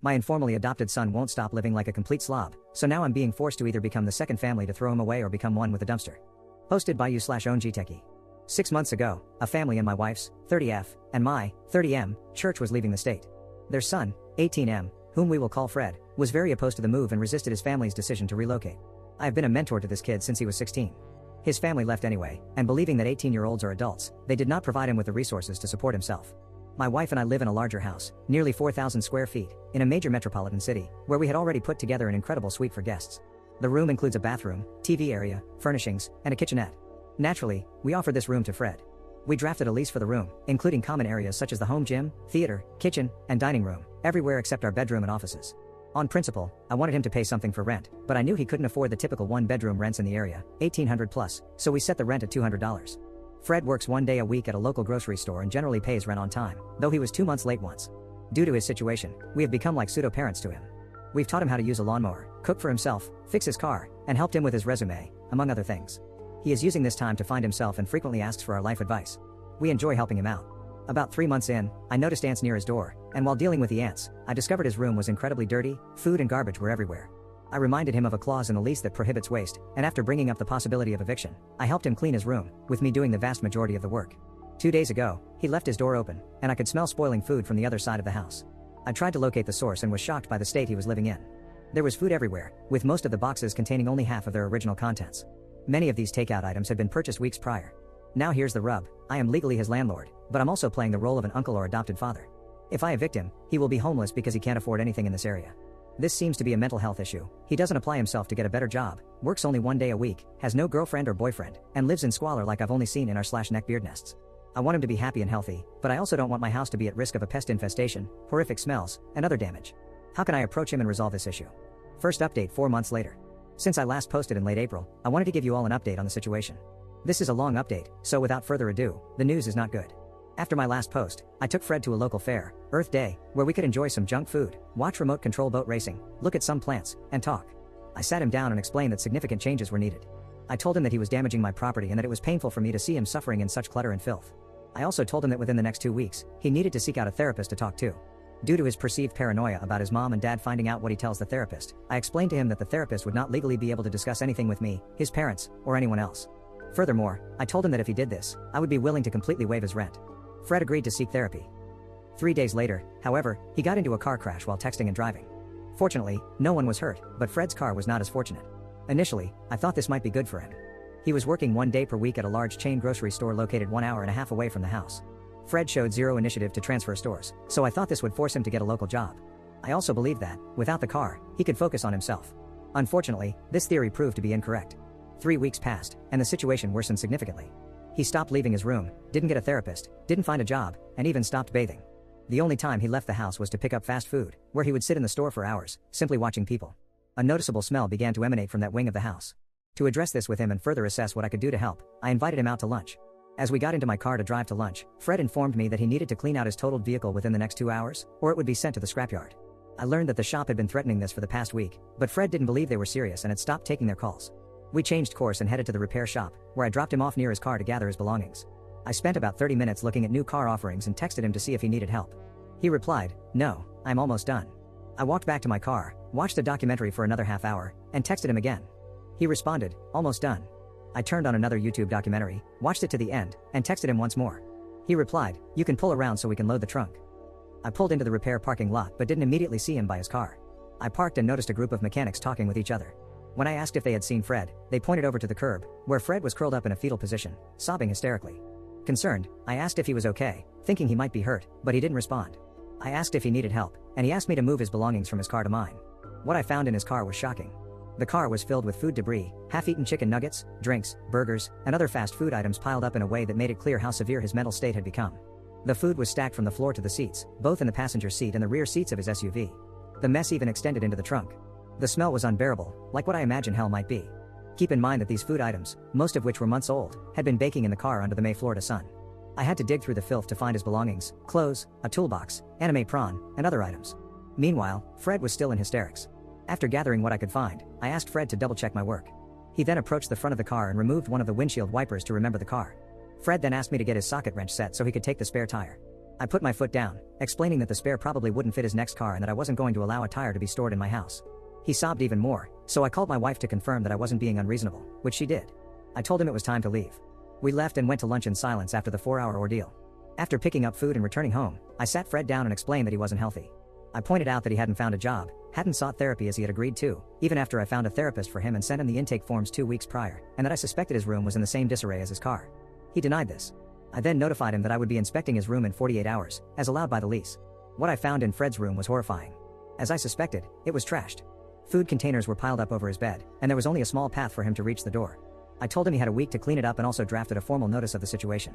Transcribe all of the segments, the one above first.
My informally adopted son won't stop living like a complete slob, so now I'm being forced to either become the second family to throw him away or become one with a dumpster. Posted by you/OwnGTechie. 6 months ago, a family in my wife's, 30F, and my, 30M, church was leaving the state. Their son, 18M, whom we will call Fred, was very opposed to the move and resisted his family's decision to relocate. I have been a mentor to this kid since he was 16. His family left anyway, and believing that 18-year-olds are adults, they did not provide him with the resources to support himself. My wife and I live in a larger house, nearly 4,000 square feet, in a major metropolitan city, where we had already put together an incredible suite for guests. The room includes a bathroom, TV area, furnishings, and a kitchenette. Naturally, we offered this room to Fred. We drafted a lease for the room, including common areas such as the home gym, theater, kitchen, and dining room, everywhere except our bedroom and offices. On principle, I wanted him to pay something for rent, but I knew he couldn't afford the typical one-bedroom rents in the area, $1,800 plus, so we set the rent at $200. Fred works 1 day a week at a local grocery store and generally pays rent on time, though he was 2 months late once. Due to his situation, we have become like pseudo-parents to him. We've taught him how to use a lawnmower, cook for himself, fix his car, and helped him with his resume, among other things. He is using this time to find himself and frequently asks for our life advice. We enjoy helping him out. About 3 months in, I noticed ants near his door, and while dealing with the ants, I discovered his room was incredibly dirty, food and garbage were everywhere. I reminded him of a clause in the lease that prohibits waste, and after bringing up the possibility of eviction, I helped him clean his room, with me doing the vast majority of the work. 2 days ago, he left his door open, and I could smell spoiling food from the other side of the house. I tried to locate the source and was shocked by the state he was living in. There was food everywhere, with most of the boxes containing only half of their original contents. Many of these takeout items had been purchased weeks prior. Now here's the rub, I am legally his landlord, but I'm also playing the role of an uncle or adopted father. If I evict him, he will be homeless because he can't afford anything in this area. This seems to be a mental health issue. He doesn't apply himself to get a better job, works only 1 day a week, has no girlfriend or boyfriend, and lives in squalor like I've only seen in our /neck beard nests. I want him to be happy and healthy, but I also don't want my house to be at risk of a pest infestation, horrific smells, and other damage. How can I approach him and resolve this issue? First update 4 months later. Since I last posted in late April, I wanted to give you all an update on the situation. This is a long update, so without further ado, the news is not good. After my last post, I took Fred to a local fair, Earth Day, where we could enjoy some junk food, watch remote control boat racing, look at some plants, and talk. I sat him down and explained that significant changes were needed. I told him that he was damaging my property and that it was painful for me to see him suffering in such clutter and filth. I also told him that within the next 2 weeks, he needed to seek out a therapist to talk to. Due to his perceived paranoia about his mom and dad finding out what he tells the therapist, I explained to him that the therapist would not legally be able to discuss anything with me, his parents, or anyone else. Furthermore, I told him that if he did this, I would be willing to completely waive his rent. Fred agreed to seek therapy. 3 days later, however, he got into a car crash while texting and driving. Fortunately, no one was hurt, but Fred's car was not as fortunate. Initially, I thought this might be good for him. He was working 1 day per week at a large chain grocery store located 1.5 hours away from the house. Fred showed zero initiative to transfer stores, so I thought this would force him to get a local job. I also believed that, without the car, he could focus on himself. Unfortunately, this theory proved to be incorrect. 3 weeks passed, and the situation worsened significantly. He stopped leaving his room, didn't get a therapist, didn't find a job, and even stopped bathing. The only time he left the house was to pick up fast food, where he would sit in the store for hours, simply watching people. A noticeable smell began to emanate from that wing of the house. To address this with him and further assess what I could do to help, I invited him out to lunch. As we got into my car to drive to lunch, Fred informed me that he needed to clean out his totaled vehicle within the next 2 hours, or it would be sent to the scrapyard. I learned that the shop had been threatening this for the past week, but Fred didn't believe they were serious and had stopped taking their calls. We changed course and headed to the repair shop, where I dropped him off near his car to gather his belongings. I spent about 30 minutes looking at new car offerings and texted him to see if he needed help. He replied, "No, I'm almost done." I walked back to my car, watched a documentary for another half hour, and texted him again. He responded, "Almost done." I turned on another YouTube documentary, watched it to the end, and texted him once more. He replied, "You can pull around so we can load the trunk." I pulled into the repair parking lot but didn't immediately see him by his car. I parked and noticed a group of mechanics talking with each other. When I asked if they had seen Fred, they pointed over to the curb, where Fred was curled up in a fetal position, sobbing hysterically. Concerned, I asked if he was okay, thinking he might be hurt, but he didn't respond. I asked if he needed help, and he asked me to move his belongings from his car to mine. What I found in his car was shocking. The car was filled with food debris, half-eaten chicken nuggets, drinks, burgers, and other fast food items piled up in a way that made it clear how severe his mental state had become. The food was stacked from the floor to the seats, both in the passenger seat and the rear seats of his SUV. The mess even extended into the trunk. The smell was unbearable, like what I imagine hell might be. Keep in mind that these food items, most of which were months old, had been baking in the car under the May Florida sun. I had to dig through the filth to find his belongings, clothes, a toolbox, anime prawn, and other items. Meanwhile, Fred was still in hysterics. After gathering what I could find, I asked Fred to double-check my work. He then approached the front of the car and removed one of the windshield wipers to remember the car. Fred then asked me to get his socket wrench set so he could take the spare tire. I put my foot down, explaining that the spare probably wouldn't fit his next car and that I wasn't going to allow a tire to be stored in my house. He sobbed even more, so I called my wife to confirm that I wasn't being unreasonable, which she did. I told him it was time to leave. We left and went to lunch in silence after the 4-hour ordeal. After picking up food and returning home, I sat Fred down and explained that he wasn't healthy. I pointed out that he hadn't found a job, hadn't sought therapy as he had agreed to, even after I found a therapist for him and sent him the intake forms 2 weeks prior, and that I suspected his room was in the same disarray as his car. He denied this. I then notified him that I would be inspecting his room in 48 hours, as allowed by the lease. What I found in Fred's room was horrifying. As I suspected, it was trashed. Food containers were piled up over his bed, and there was only a small path for him to reach the door. I told him he had a week to clean it up and also drafted a formal notice of the situation.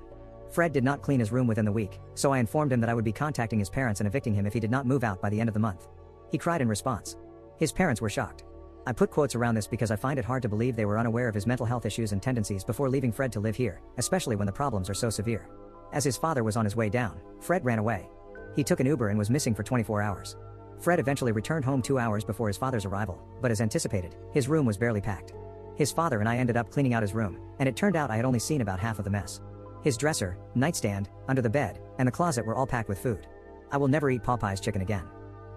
Fred did not clean his room within the week, so I informed him that I would be contacting his parents and evicting him if he did not move out by the end of the month. He cried in response. His parents were shocked. I put quotes around this because I find it hard to believe they were unaware of his mental health issues and tendencies before leaving Fred to live here, especially when the problems are so severe. As his father was on his way down, Fred ran away. He took an Uber and was missing for 24 hours. Fred eventually returned home 2 hours before his father's arrival, but as anticipated, his room was barely packed. His father and I ended up cleaning out his room, and it turned out I had only seen about half of the mess. His dresser, nightstand, under the bed, and the closet were all packed with food. I will never eat Popeye's chicken again.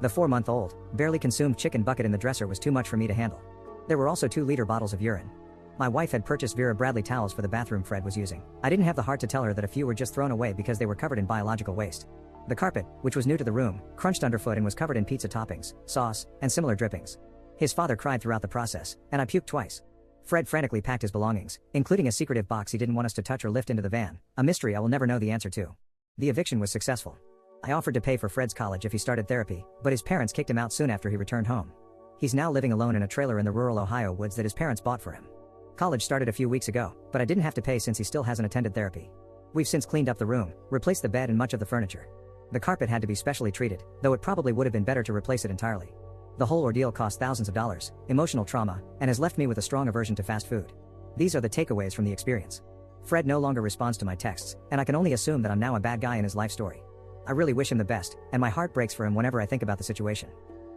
The 4-month-old, barely consumed chicken bucket in the dresser was too much for me to handle. There were also 2-liter bottles of urine. My wife had purchased Vera Bradley towels for the bathroom Fred was using. I didn't have the heart to tell her that a few were just thrown away because they were covered in biological waste. The carpet, which was new to the room, crunched underfoot and was covered in pizza toppings, sauce, and similar drippings. His father cried throughout the process, and I puked twice. Fred frantically packed his belongings, including a secretive box he didn't want us to touch or lift into the van, a mystery I will never know the answer to. The eviction was successful. I offered to pay for Fred's college if he started therapy, but his parents kicked him out soon after he returned home. He's now living alone in a trailer in the rural Ohio woods that his parents bought for him. College started a few weeks ago, but I didn't have to pay since he still hasn't attended therapy. We've since cleaned up the room, replaced the bed and much of the furniture. The carpet had to be specially treated, though it probably would have been better to replace it entirely. The whole ordeal cost thousands of dollars, emotional trauma, and has left me with a strong aversion to fast food. These are the takeaways from the experience. Fred no longer responds to my texts, and I can only assume that I'm now a bad guy in his life story. I really wish him the best, and my heart breaks for him whenever I think about the situation.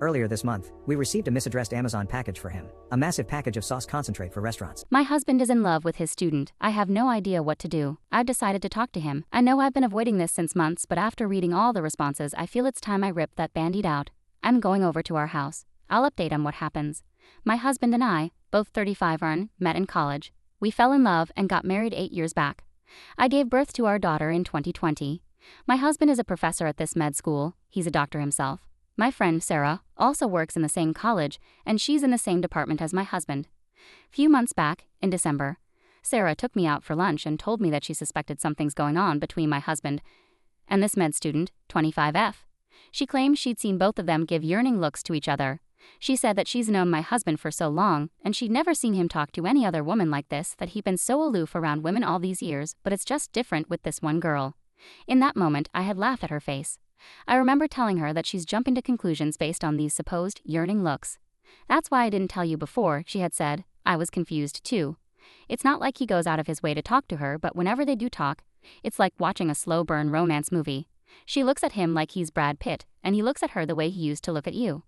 Earlier this month, we received a misaddressed Amazon package for him, a massive package of sauce concentrate for restaurants. My husband is in love with his student. I have no idea what to do. I've decided to talk to him. I know I've been avoiding this since months, but after reading all the responses, I feel it's time I rip that band-aid out. I'm going over to our house. I'll update him what happens. My husband and I, both 35 met in college. We fell in love and got married 8 years back. I gave birth to our daughter in 2020. My husband is a professor at this med school. He's a doctor himself. My friend Sarah also works in the same college, and she's in the same department as my husband. Few months back, in December, Sarah took me out for lunch and told me that she suspected something's going on between my husband and this med student, 25F. She claimed she'd seen both of them give yearning looks to each other. She said that she's known my husband for so long, and she'd never seen him talk to any other woman like this, that he'd been so aloof around women all these years, but it's just different with this one girl. In that moment, I had laughed at her face. I remember telling her that she's jumping to conclusions based on these supposed yearning looks. That's why I didn't tell you before, she had said. I was confused too. It's not like he goes out of his way to talk to her, but whenever they do talk, it's like watching a slow burn romance movie. She looks at him like he's Brad Pitt, and he looks at her the way he used to look at you.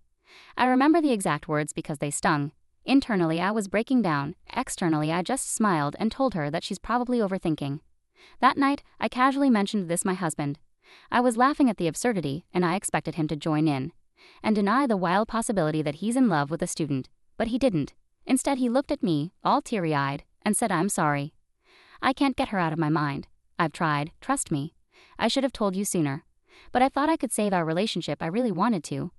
I remember the exact words because they stung. Internally, I was breaking down. Externally, I just smiled and told her that she's probably overthinking. That night, I casually mentioned this my husband. I was laughing at the absurdity, and I expected him to join in and deny the wild possibility that he's in love with a student. But he didn't. Instead, he looked at me, all teary-eyed, and said, "I'm sorry. I can't get her out of my mind. I've tried, trust me. I should have told you sooner. But I thought I could save our relationship. I really wanted to."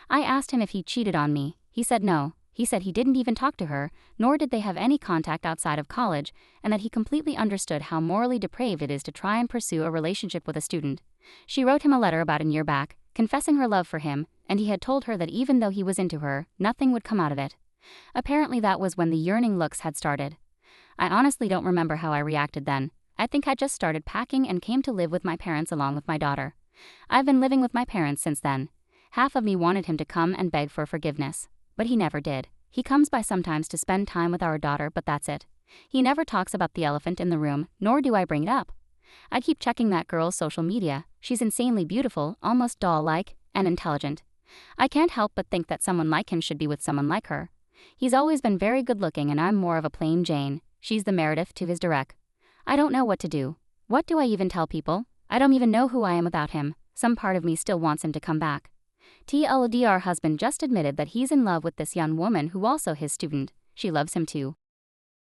I asked him if he cheated on me. He said no. He said he didn't even talk to her, nor did they have any contact outside of college, and that he completely understood how morally depraved it is to try and pursue a relationship with a student. She wrote him a letter about a year back, confessing her love for him, and he had told her that even though he was into her, nothing would come out of it. Apparently that was when the yearning looks had started. I honestly don't remember how I reacted then. I think I just started packing and came to live with my parents along with my daughter. I've been living with my parents since then. Half of me wanted him to come and beg for forgiveness. But he never did. He comes by sometimes to spend time with our daughter, but that's it. He never talks about the elephant in the room, nor do I bring it up. I keep checking that girl's social media. She's insanely beautiful, almost doll-like, and intelligent. I can't help but think that someone like him should be with someone like her. He's always been very good-looking, and I'm more of a plain Jane. She's the Meredith to his Derek. I don't know what to do. What do I even tell people? I don't even know who I am without him. Some part of me still wants him to come back. TLDR husband just admitted that he's in love with this young woman who also his student. She loves him too.